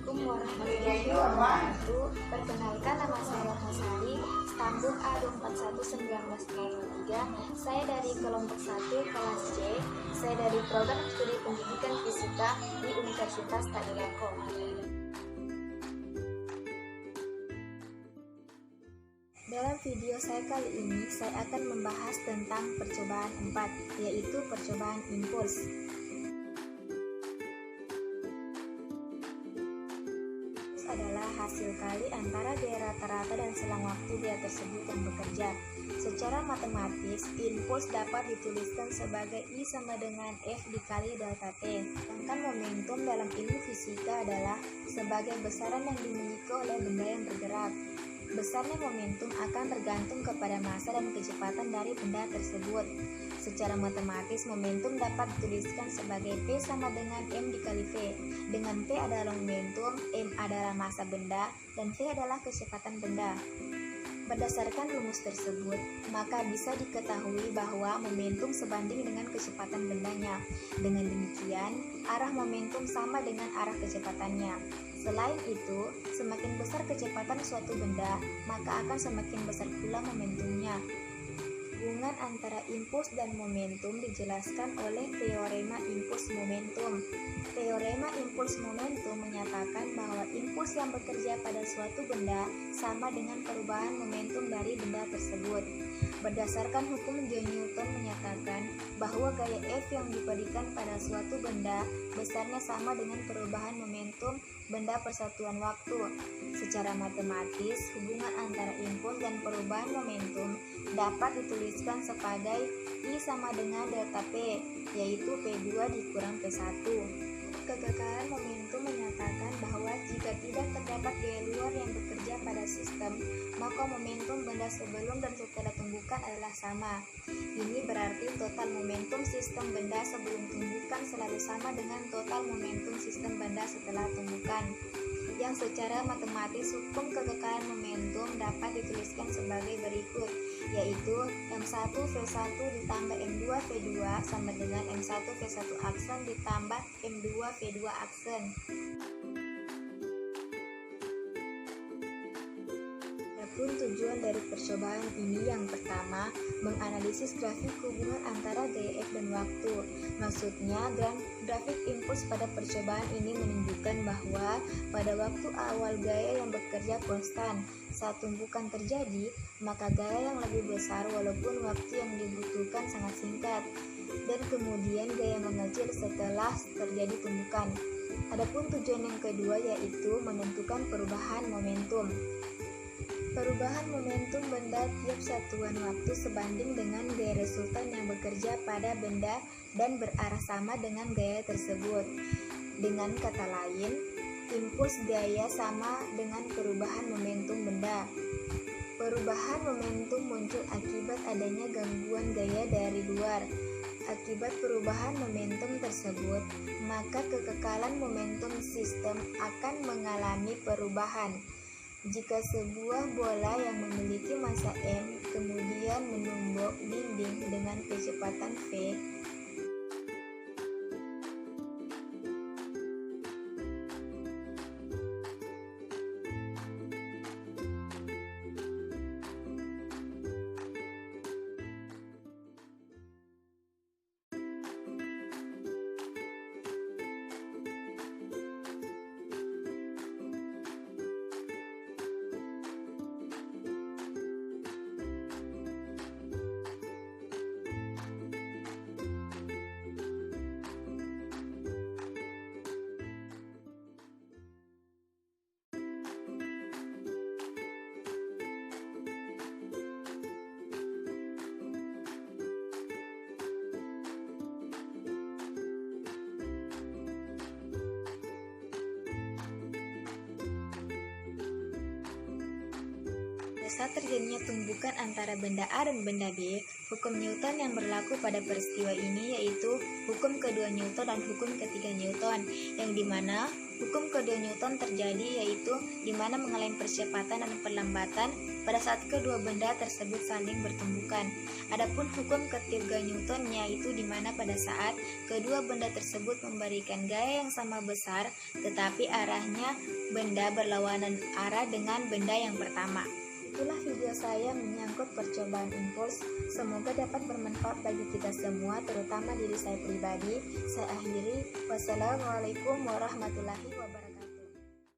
Assalamualaikum warahmatullahi wabarakatuh. Perkenalkan, nama saya Hasari, stambuk A2411903. Saya dari kelompok 1 kelas C. Saya dari program studi pendidikan fisika di Universitas Tadulako. Dalam video saya kali ini, saya akan membahas tentang percobaan 4, yaitu percobaan impuls. Adalah hasil kali antara gaya rata-rata dan selang waktu gaya tersebut yang bekerja. Secara matematis, impuls dapat dituliskan sebagai I sama dengan F dikali delta T. Sedangkan momentum dalam ilmu fisika adalah sebagai besaran yang dimiliki oleh benda yang bergerak. Besarnya momentum akan tergantung kepada massa dan kecepatan dari benda tersebut. Secara matematis, momentum dapat dituliskan sebagai P sama dengan M dikali V, dengan P adalah momentum, M adalah massa benda, dan V adalah kecepatan benda. Berdasarkan rumus tersebut, maka bisa diketahui bahwa momentum sebanding dengan kecepatan bendanya. Dengan demikian, arah momentum sama dengan arah kecepatannya. Selain itu, semakin besar kecepatan suatu benda, maka akan semakin besar pula momentumnya. Hubungan antara impuls dan momentum dijelaskan oleh teorema impuls momentum. Teorema impuls momentum menyatakan bahwa impuls yang bekerja pada suatu benda sama dengan perubahan momentum dari benda tersebut. Berdasarkan hukum John Newton menyatakan bahwa gaya F yang diberikan pada suatu benda besarnya sama dengan perubahan momentum benda persatuan waktu. Secara matematis, hubungan antara impuls dan perubahan momentum dapat dituliskan sebagai I sama dengan delta P, yaitu P2 dikurang P1. Kekekalan momentum menyatakan bahwa jika tidak terdapat gaya luar yang bekerja pada sistem, maka momentum benda sebelum dan setelah tumbukan adalah sama. Ini berarti total momentum sistem benda sebelum tumbukan selalu sama dengan total momentum sistem benda setelah tumbukan. Yang secara matematis, hukum kekekalan momentum dapat dituliskan sebagai berikut, yaitu M1 V1 ditambah M2 V2 sama dengan M1 V1 aksen ditambah M2 V2 aksen. Adapun tujuan dari percobaan ini yang pertama, menganalisis grafik hubungan antara gaya F dan waktu. Maksudnya, grafik impuls pada percobaan ini menunjukkan bahwa pada waktu awal gaya yang bekerja konstan. Saat tumbukan terjadi, maka gaya yang lebih besar walaupun waktu yang dibutuhkan sangat singkat, dan kemudian gaya mengecil setelah terjadi tumbukan. Adapun tujuan yang kedua yaitu menentukan perubahan momentum. Perubahan momentum benda tiap satuan waktu sebanding dengan gaya resultan yang bekerja pada benda dan berarah sama dengan gaya tersebut. Dengan kata lain, impuls gaya sama dengan perubahan momentum benda. Perubahan momentum muncul akibat adanya gangguan gaya dari luar. Akibat perubahan momentum tersebut, maka kekekalan momentum sistem akan mengalami perubahan. Jika sebuah bola yang memiliki massa M kemudian menumbuk dinding dengan kecepatan V, saat terjadinya tumbukan antara benda A dan benda B, hukum Newton yang berlaku pada peristiwa ini yaitu hukum kedua Newton dan hukum ketiga Newton, yang dimana Hukum kedua Newton terjadi, yaitu di mana mengalami percepatan dan perlambatan pada saat kedua benda tersebut saling bertumbukan. Adapun hukum ketiga Newton, yaitu di mana pada saat kedua benda tersebut memberikan gaya yang sama besar, tetapi arahnya benda berlawanan arah dengan benda yang pertama. Itulah video saya menyangkut percobaan impuls. Semoga dapat bermanfaat bagi kita semua, terutama diri saya pribadi. Saya akhiri. Wassalamualaikum warahmatullahi wabarakatuh.